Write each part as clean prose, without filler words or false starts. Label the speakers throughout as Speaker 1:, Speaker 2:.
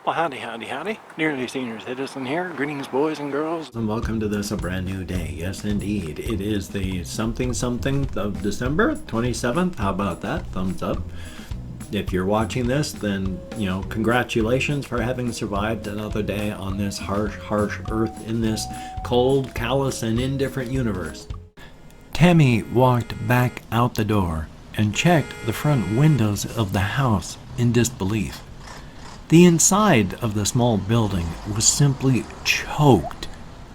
Speaker 1: Well, howdy, howdy, howdy. Nearly Senior Citizen here. Greetings, boys and girls.
Speaker 2: And welcome to this, a brand new day. Yes, indeed. It is the something of December 27th. How about that? Thumbs up. If you're watching this, then, congratulations for having survived another day on this harsh earth in this cold, callous, and indifferent universe. Tammy walked back out the door and checked the front windows of the house in disbelief. The inside of the small building was simply choked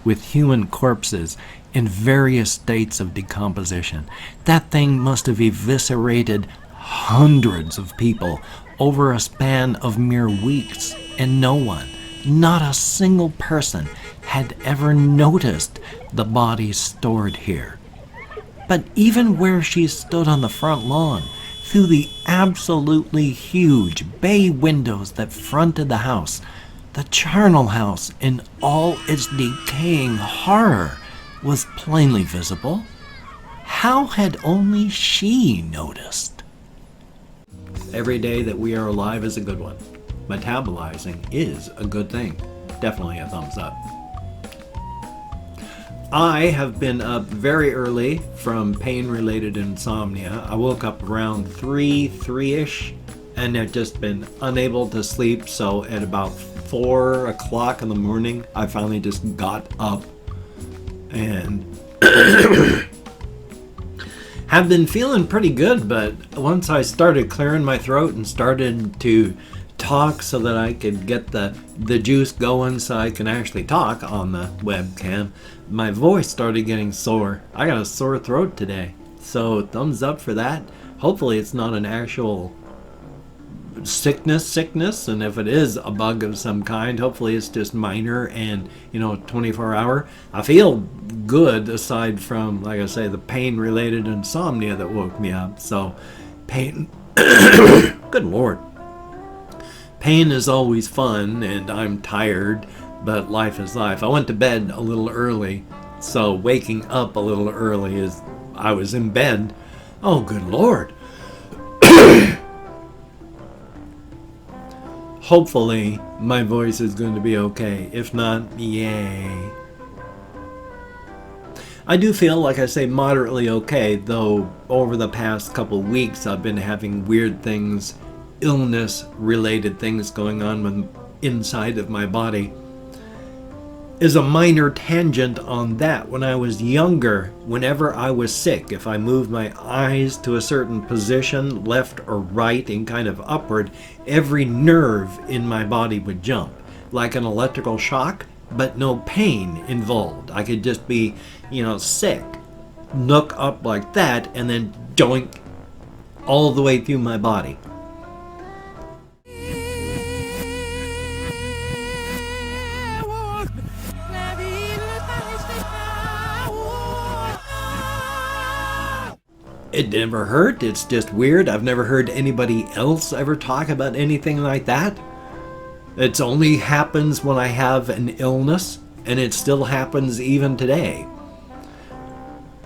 Speaker 2: with human corpses in various states of decomposition. That thing must have eviscerated hundreds of people over a span of mere weeks, and no one, not a single person, had ever noticed the bodies stored here. But even where she stood on the front lawn, through the absolutely huge bay windows that fronted the house, the charnel house in all its decaying horror was plainly visible. How had only she noticed? Every day that we are alive is a good one. Metabolizing is a good thing. Definitely a thumbs up. I have been up very early from pain-related insomnia. I woke up around 3-ish, and have just been unable to sleep. So at about 4 o'clock in the morning, I finally just got up and have been feeling pretty good. But once I started clearing my throat and started to talk so that I could get the juice going so I can actually talk on the webcam, my voice started getting sore. I got a sore throat today, so thumbs up for that. Hopefully it's not an actual sickness, and if it is a bug of some kind, hopefully it's just minor and 24 hour. I feel good aside from, like I say, the pain related insomnia that woke me up. So pain good lord, pain is always fun, and I'm tired, but life is life. I went to bed a little early, so waking up a little early is, I was in bed. Oh, good lord. Hopefully my voice is going to be okay. If not, yay. I do feel, like I say, moderately okay, though over the past couple weeks I've been having weird things, illness-related things going on inside of my body. Is a minor tangent on that. When I was younger, whenever I was sick, if I moved my eyes to a certain position, left or right and kind of upward, every nerve in my body would jump, like an electrical shock, but no pain involved. I could just be, sick, look up like that, and then joink all the way through my body. It never hurt. It's just weird. I've never heard anybody else ever talk about anything like that. It only happens when I have an illness, and it still happens even today.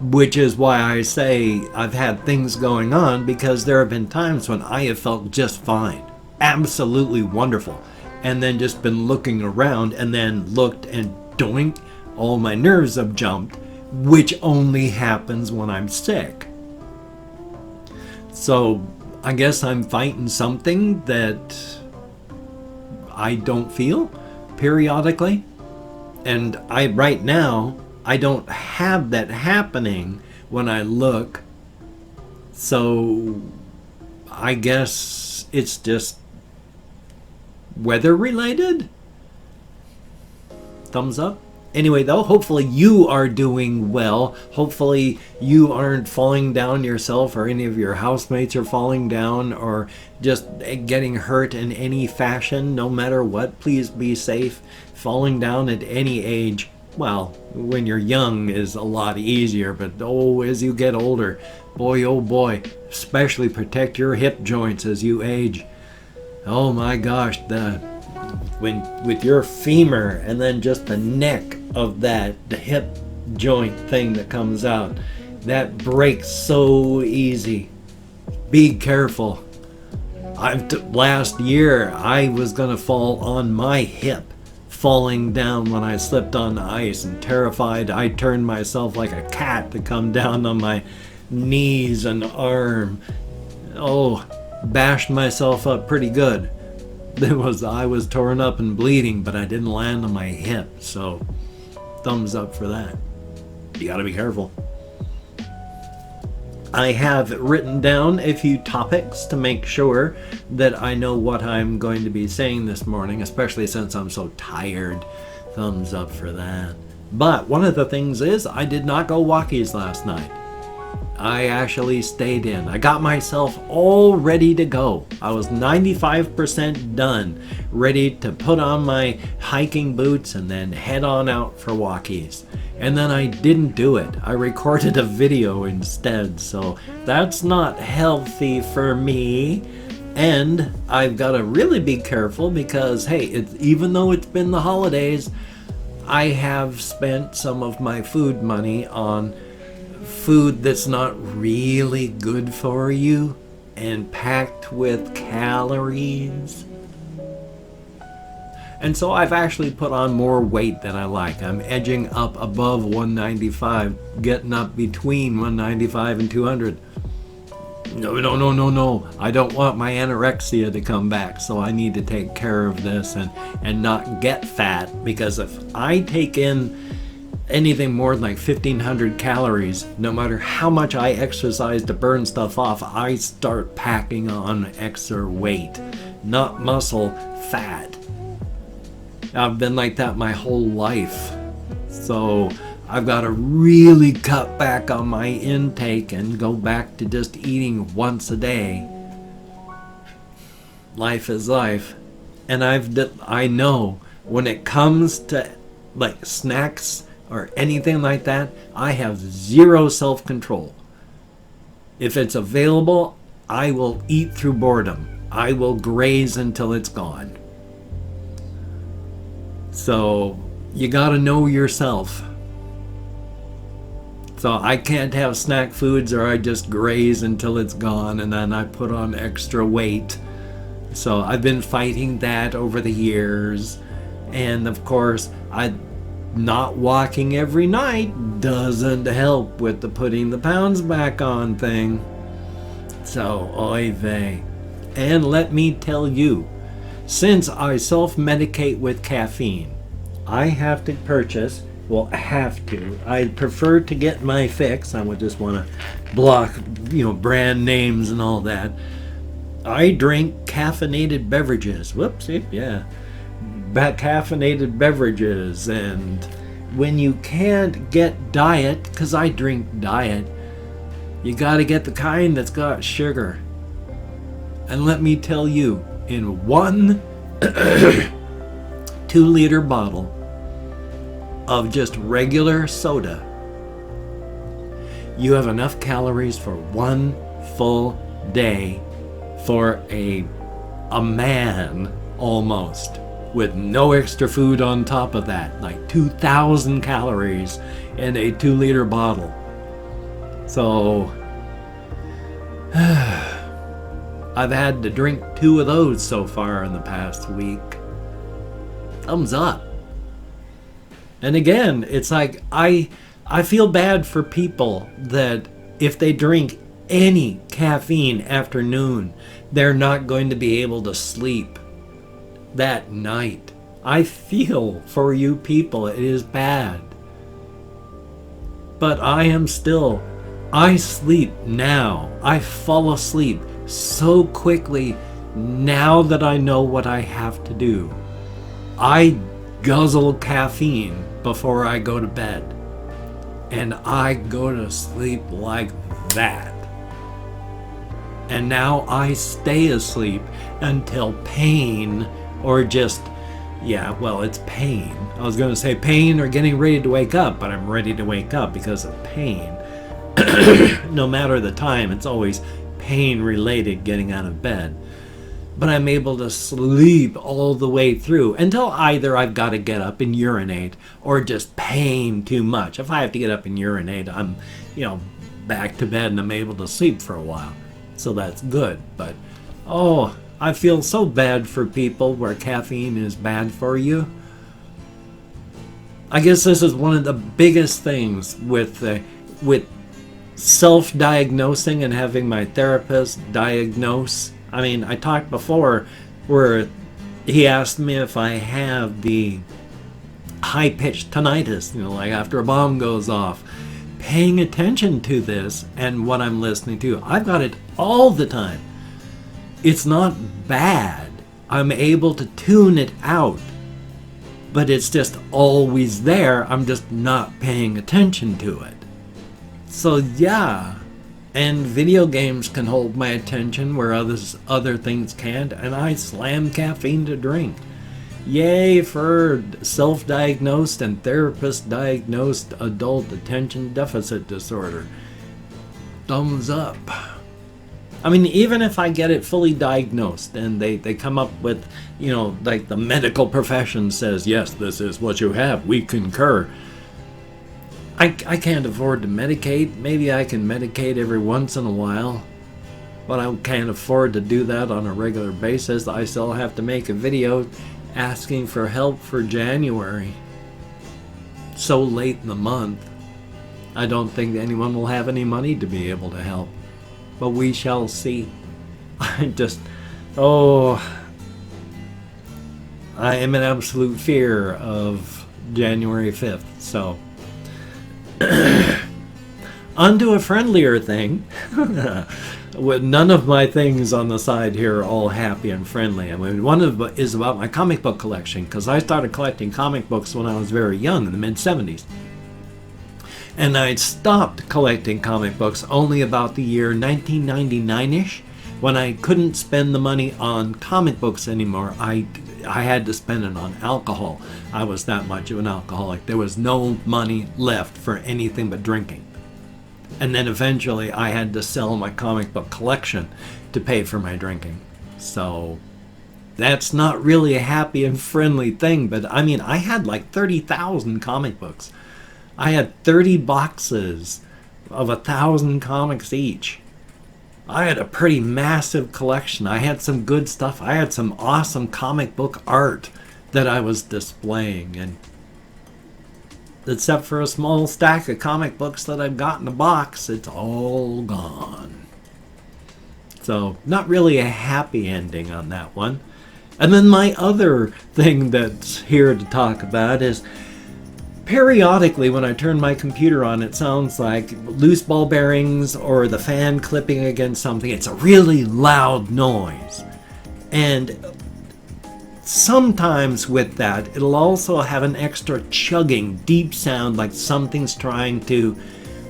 Speaker 2: Which is why I say I've had things going on, because there have been times when I have felt just fine. Absolutely wonderful. And then just been looking around, and then looked and doink, all my nerves have jumped, which only happens when I'm sick. So I guess I'm fighting something that I don't feel periodically. And right now, I don't have that happening when I look. So I guess it's just weather related? Thumbs up. Anyway, though, hopefully you are doing well. Hopefully you aren't falling down yourself, or any of your housemates are falling down, or just getting hurt in any fashion, no matter what. Please be safe. Falling down at any age, well, when you're young is a lot easier, but as you get older, boy, oh boy, especially protect your hip joints as you age. Oh my gosh, when with your femur and then just the neck of the hip joint thing that comes out, that breaks so easy. Be careful. Last year, I was going to fall on my hip, falling down when I slipped on the ice, and terrified, I turned myself like a cat to come down on my knees and arm. Oh, bashed myself up pretty good. I was torn up and bleeding, but I didn't land on my hip, so thumbs up for that. You gotta be careful. I have written down a few topics to make sure that I know what I'm going to be saying this morning, especially since I'm so tired. Thumbs up for that. But one of the things is I did not go walkies last night. I actually stayed in. I got myself all ready to go. I was 95% done, ready to put on my hiking boots and then head on out for walkies. And then I didn't do it. I recorded a video instead, so that's not healthy for me. And I've got to really be careful because, hey, even though it's been the holidays, I have spent some of my food money on food that's not really good for you and packed with calories. And so I've actually put on more weight than I like. I'm edging up above 195, getting up between 195 and 200. No. I don't want my anorexia to come back, so I need to take care of this and not get fat, because if I take in anything more than like 1,500 calories, no matter how much I exercise to burn stuff off, I start packing on extra weight. Not muscle, fat. I've been like that my whole life. So I've got to really cut back on my intake and go back to just eating once a day. Life is life. And I know when it comes to like snacks or anything like that, I have zero self-control. If it's available, I will eat through boredom. I will graze until it's gone. So you gotta know yourself. So I can't have snack foods, or I just graze until it's gone and then I put on extra weight. So I've been fighting that over the years. And of course, not walking every night doesn't help with the putting the pounds back on thing. So, oy vey. And let me tell you, since I self-medicate with caffeine, I have to purchase, I prefer to get my fix. I would just want to block, brand names and all that. I drink caffeinated beverages. Whoopsie, yeah. Caffeinated beverages, and when you can't get diet, because I drink diet, you got to get the kind that's got sugar. And let me tell you, in one 2-liter bottle of just regular soda, you have enough calories for one full day for a man almost, with no extra food on top of that, like 2,000 calories in a 2-liter bottle. So I've had to drink 2 of those so far in the past week. Thumbs up. And again, it's like I feel bad for people that if they drink any caffeine after noon, they're not going to be able to sleep that night. I feel for you people. It is bad. But I sleep now. I fall asleep so quickly now that I know what I have to do. I guzzle caffeine before I go to bed. And I go to sleep like that. And now I stay asleep until pain, or just, it's pain. I was going to say pain or getting ready to wake up, but I'm ready to wake up because of pain. No matter the time, it's always pain related getting out of bed. But I'm able to sleep all the way through until either I've got to get up and urinate or just pain too much. If I have to get up and urinate, I'm, back to bed and I'm able to sleep for a while. So that's good. But, I feel so bad for people where caffeine is bad for you. I guess this is one of the biggest things with self-diagnosing and having my therapist diagnose. I mean, I talked before where he asked me if I have the high-pitched tinnitus, like after a bomb goes off. Paying attention to this and what I'm listening to. I've got it all the time. It's not bad. I'm able to tune it out. But it's just always there. I'm just not paying attention to it. So yeah. And video games can hold my attention where other things can't. And I slam caffeine to drink. Yay for self-diagnosed and therapist-diagnosed adult attention deficit disorder. Thumbs up. I mean, even if I get it fully diagnosed and they come up with, like the medical profession says, yes, this is what you have, we concur. I can't afford to medicate. Maybe I can medicate every once in a while. But I can't afford to do that on a regular basis. I still have to make a video asking for help for January. So late in the month. I don't think anyone will have any money to be able to help. But we shall see. I am in absolute fear of January 5th. So, onto a friendlier thing. None of my things on the side here are all happy and friendly. I mean, one of them is about my comic book collection, because I started collecting comic books when I was very young, in the mid-70s. And I'd stopped collecting comic books only about the year 1999-ish, when I couldn't spend the money on comic books anymore. I had to spend it on alcohol. I was that much of an alcoholic. There was no money left for anything but drinking. And then eventually I had to sell my comic book collection to pay for my drinking. So that's not really a happy and friendly thing, but I mean, I had like 30,000 comic books. I had 30 boxes of 1,000 comics each. I had a pretty massive collection. I had some good stuff. I had some awesome comic book art that I was displaying, and except for a small stack of comic books that I've got in a box, it's all gone. So, not really a happy ending on that one. And then my other thing that's here to talk about is, periodically when I turn my computer on, it sounds like loose ball bearings or the fan clipping against something. It's a really loud noise. And sometimes with that, it'll also have an extra chugging, deep sound, like something's trying to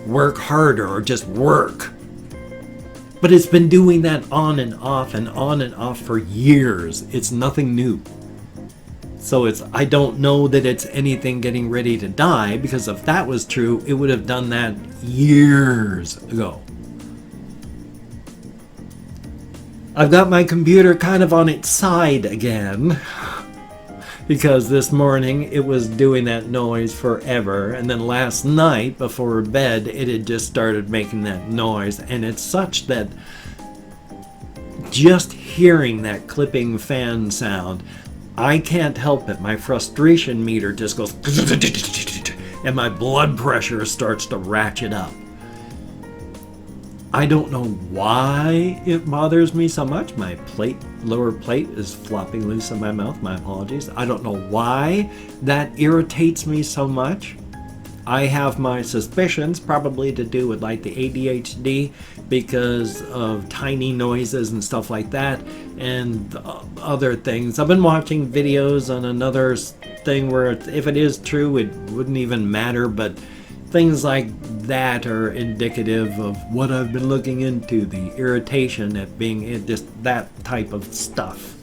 Speaker 2: work harder or just work. But it's been doing that on and off and on and off for years. It's nothing new. So I don't know that it's anything getting ready to die, because if that was true, it would have done that years ago. I've got my computer kind of on its side again, because this morning it was doing that noise forever, and then last night before bed it had just started making that noise, and it's such that just hearing that clipping fan sound, I can't help it. My frustration meter just goes and my blood pressure starts to ratchet up. I don't know why it bothers me so much. My lower plate is flopping loose in my mouth. My apologies. I don't know why that irritates me so much. I have my suspicions, probably to do with like the ADHD, because of tiny noises and stuff like that, and other things. I've been watching videos on another thing where if it is true, it wouldn't even matter, but things like that are indicative of what I've been looking into, the irritation at being just that type of stuff.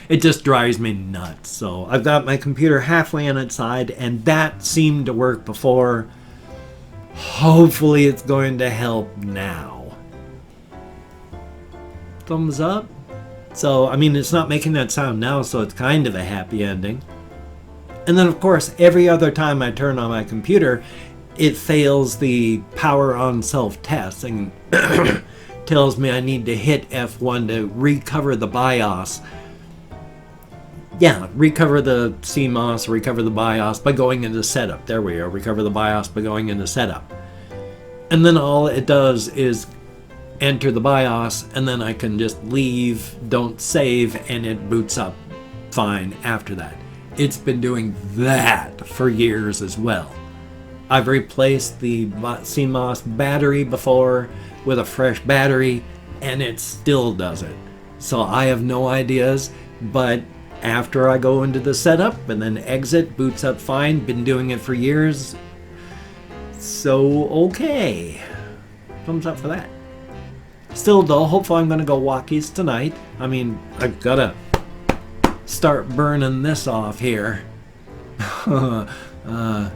Speaker 2: It just drives me nuts. So I've got my computer halfway on its side, and that seemed to work before. Hopefully it's going to help now. Thumbs up. So, I mean, it's not making that sound now, so it's kind of a happy ending. And then, of course, every other time I turn on my computer, it fails the power on self-test. And tells me I need to hit F1 to recover the BIOS. Yeah, recover the CMOS, recover the BIOS by going into setup. There we are, recover the BIOS by going into setup. And then all it does is enter the BIOS, and then I can just leave, don't save, and it boots up fine after that. It's been doing that for years as well. I've replaced the CMOS battery before with a fresh battery, and it still does it. So I have no ideas, but after I go into the setup and then exit, boots up fine. Been doing it for years. So, okay. Thumbs up for that. Still though, hopefully I'm going to go walkies tonight. I mean, I've got to start burning this off here. I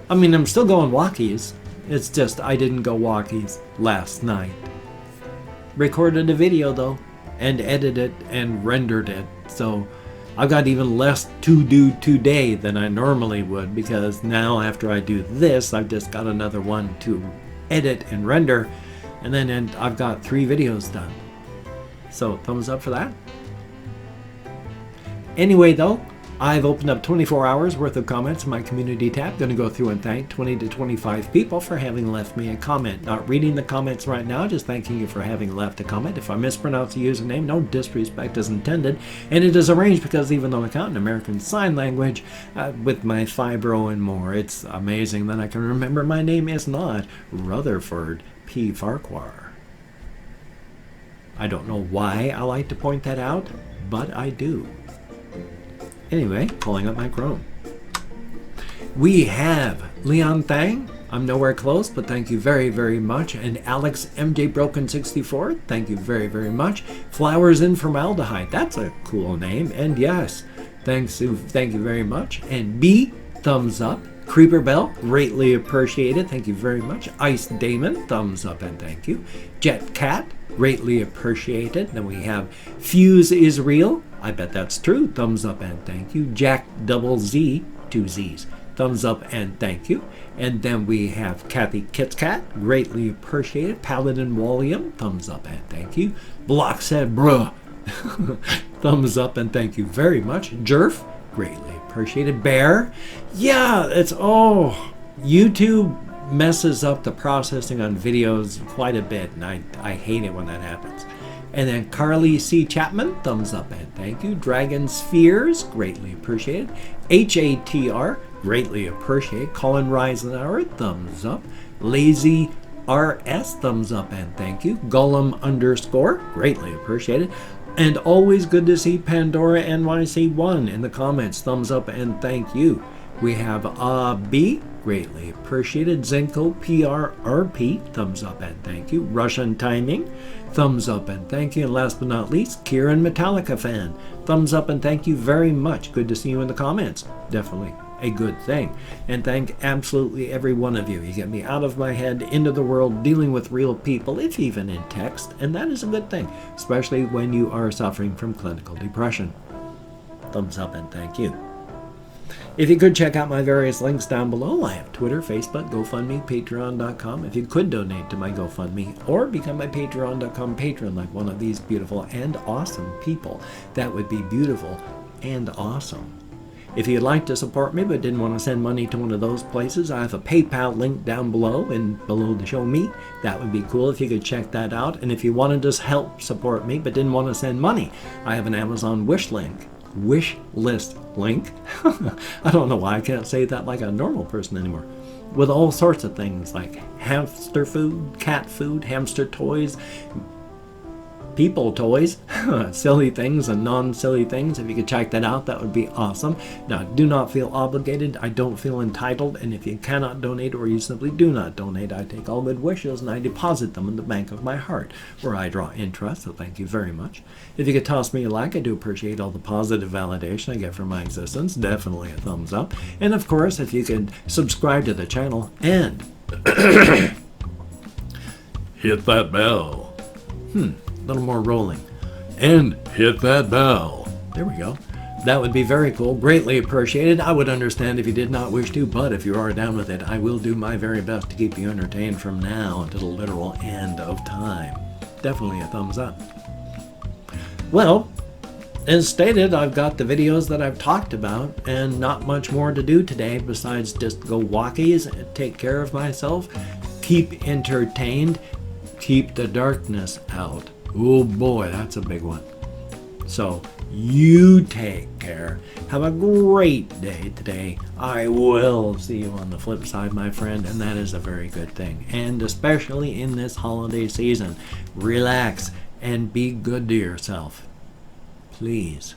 Speaker 2: mean, I'm still going walkies. It's just I didn't go walkies last night. Recorded a video though, and edited and rendered it. So I've got even less to do today than I normally would, because now after I do this, I've just got another one to edit and render, and then I've got 3 videos done. So thumbs up for that. Anyway though, I've opened up 24 hours worth of comments in my community tab. Going to go through and thank 20 to 25 people for having left me a comment. Not reading the comments right now, just thanking you for having left a comment. If I mispronounce the username, no disrespect is intended. And it is arranged because even though I count in American Sign Language, with my fibro and more, it's amazing that I can remember my name is not Rutherford P. Farquhar. I don't know why I like to point that out, but I do. Anyway, pulling up my Chrome. We have Leon Thang. I'm nowhere close, but thank you very, very much. And Alex MJ Broken 64. Thank you very, very much. Flowers in Formaldehyde. That's a cool name. And yes, thank you very much. And B, thumbs up. Creeper Bell, greatly appreciated. Thank you very much. Ice Damon, thumbs up and thank you. Jet Cat, greatly appreciated. Then we have Fuse is Real. I bet that's true. Thumbs up and thank you. Jack Double Z, 2 Z's. Thumbs up and thank you. And then we have Kathy Kitscat, greatly appreciated. Paladin Walliam, thumbs up and thank you. Block said, bruh. Thumbs up and thank you very much. Jerf, greatly appreciated. Bear, yeah, it's, YouTube messes up the processing on videos quite a bit, and I hate it when that happens. And then Carly C. Chapman, thumbs up and thank you. Dragon Spheres, greatly appreciated. HATR, greatly appreciated. Colin Reisenauer, thumbs up. Lazy RS, thumbs up and thank you. Gollum _, greatly appreciated. And always good to see Pandora NYC1 in the comments, thumbs up and thank you. We have B, greatly appreciated. Zenko PRRP, thumbs up and thank you. Russian Timing, thumbs up and thank you. And last but not least, Kieran Metallica fan, thumbs up and thank you very much. Good to see you in the comments. Definitely a good thing. And thank absolutely every one of you. You get me out of my head, into the world, dealing with real people, if even in text, and that is a good thing, especially when you are suffering from clinical depression. Thumbs up and thank you. If you could check out my various links down below, I have Twitter, Facebook, GoFundMe, Patreon.com. If you could donate to my GoFundMe or become my Patreon.com patron like one of these beautiful and awesome people, that would be beautiful and awesome. If you'd like to support me but didn't want to send money to one of those places, I have a PayPal link down below and below the show me. That would be cool if you could check that out. And if you want to just help support me but didn't want to send money, I have an Amazon wish list link. I don't know why I can't say that like a normal person anymore. With all sorts of things like hamster food, cat food, hamster toys, people toys, silly things and non-silly things. If you could check that out, that would be awesome. Now, do not feel obligated. I don't feel entitled. And if you cannot donate or you simply do not donate, I take all good wishes and I deposit them in the bank of my heart where I draw interest. So thank you very much. If you could toss me a like, I do appreciate all the positive validation I get from my existence. Definitely a thumbs up. And of course, if you could subscribe to the channel and hit that bell. A little more rolling. And hit that bell. There we go. That would be very cool. Greatly appreciated. I would understand if you did not wish to, but if you are down with it, I will do my very best to keep you entertained from now to the literal end of time. Definitely a thumbs up. Well, as stated, I've got the videos that I've talked about and not much more to do today besides just go walkies, take care of myself, keep entertained, keep the darkness out. Oh boy, that's a big one. So you take care. Have a great day today. I will see you on the flip side, my friend, and that is a very good thing. And especially in this holiday season, relax and be good to yourself. Please.